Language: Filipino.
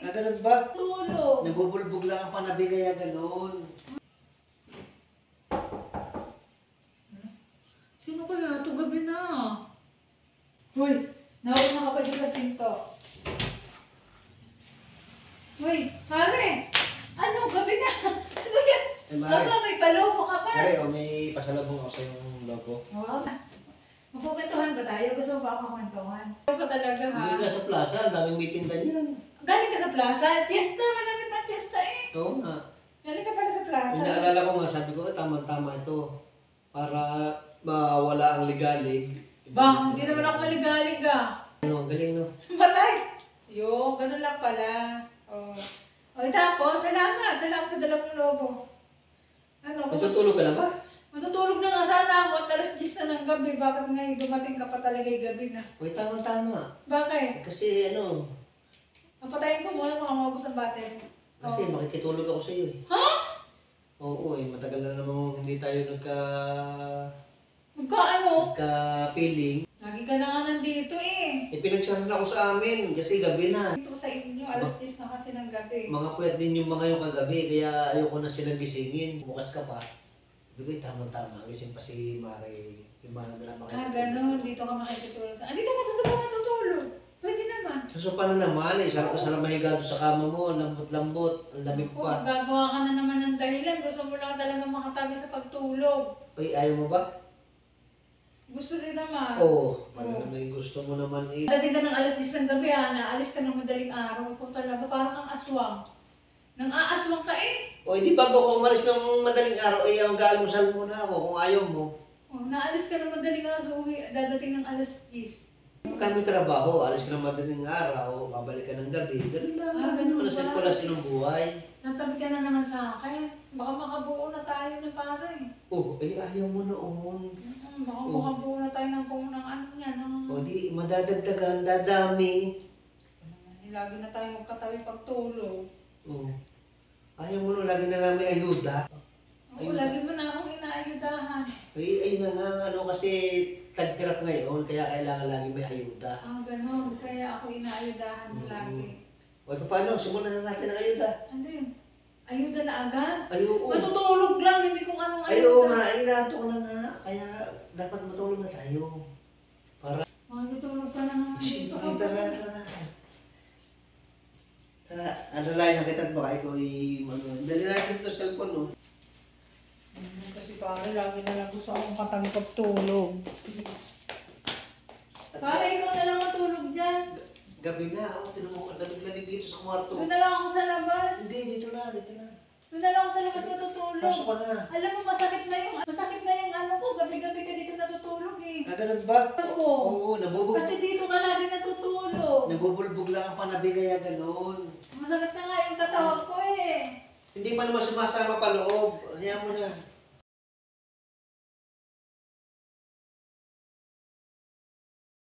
Ganun ba? Tulog. Nabubulbog lang ang panabi kaya ganun. Sino kaya ito? Gabi na. Hoy, nauna ka pa dyan sa pinto. Hoy, pare! Ano? Gabi na! Ano yan? Mare. Baka may palobo ka pa. Mare, may pasalabong ako sa yung logo. Oo. Magkukwentuhan ba tayo? Gusto mo ba ako kwentuhan? Ano pa talaga ha? Hindi ka sa plaza, ang daming meeting ganyan. Galing ka sa plaza? Fiesta! Malapit na fiesta eh. Oo nga. Galing ka pala sa plaza. Yung naalala ko nga, sabi ko, tama-tama ito. Para mawala ang ligalig. Bang, hindi naman ako maligalig ah. Ano, ang galing no? Batay! Yo, ganun lang pala. Oh. O tapos, salamat. Salamat sa dalawang lobo. Ano? Matutulog ka na ba? Matutulog na nga sana ako at alas 10 na ng gabi. Bakit ngayon dumating ka pa talaga yung gabi na? Uy, tama-tama. Bakit? Kasi ano, Papatayin ko muna kung maubos ang battery. kasi makikitulog ako sa iyo eh. Ha? Oo eh, matagal na namang hindi tayo Magkaano? nagka-feeling. Lagi ka na nga nandito eh. Pinagsaran ako sa amin kasi gabi na. Dito sa inyo, alas 10 na kasi ng gabi. Mga puyat din yung mga yung kagabi, kaya ayoko na silang gisingin. Bukas ka pa. Sabi ko, tama-tama. Gising pa si Mare. Yung mga naman Ganun. Dito ka makikitulog. Dito ka sa sopa matutulog. Pwede naman. Sa sopa na naman eh. Sarap na sarap mahiga doon sa kama mo. Lambot-lambot. Ang lamig Kung pa. gagawa ka na naman ng dahilan, gusto mo lang talaga makatabi sa pagtulog. Uy, ayaw mo ba? Gusto rin naman. Oo. Wala naman yung gusto mo naman eh. Dating ka ng alas 10 ng gabi, naalis ka ng madaling araw. Ikaw talaga, parang kang aswang. Nang aaswang ka eh. O, hindi bago ako umalis ng madaling araw, eh, ang gaalmusal muna ako kung ayaw mo. Naalis ka ng madaling araw, so dadating ng alas 10. Kami trabaho, alis ka ng madaling araw, babalik ka ng gabi. Ganun lang. Ganun Ano ba? sirkulasyon ng buhay. Natabi ka na naman sa akin. Baka makabuo na tayo ng pare. Oh, eh, ayaw mo noon. Baka makabuo na tayo ng kung ng ano niya. O di, madadagdagan, dadami. Lagi na tayo magkatabi pagtulog. Oh. Ayaw mo no, lagi na lang may ayuda. Oo, lagi mo na akong inaayudahan. Ay, ayun na nga, ano, kasi tagpirap ngayon, kaya kailangan lagi may ayuda. Ganun. Kaya ako inaayudahan mo lagi. O, paano? Simulan na natin ang ayuda. Ano yun? Ayuda na agad? Ay, oo. Matutulog lang, hindi kung anong Ay, oo ayuda. nga, ay, nato ko na nga. Kaya, dapat matulog na tayo. Matutulog ka na nga. Siyempre, tara, tara. Tara, alalayan kita baka ikaw dali natin ito cellphone, no? Kasi pare, lagi na lang gusto akong katabi pagtulog. Pare, ikaw na lang matulog dyan. Gabi na, ako, tinanong ka, lamig dito sa kwarto. Doon na lang ako sa labas. Hindi, dito na, dito na. Doon na lang ako sa labas matutulog. Pasok ka na. Alam mo, masakit na yung ano ko. Gabi-gabi ka dito natutulog eh. Ganun ba? Oo. Oo, Kasi dito ka lagi natutulog. nabubulbog lang ang panabi kaya ganun. Masakit na nga yung katawan ko eh. Hindi pa naman sumasama pa loob. Hayaan mo na.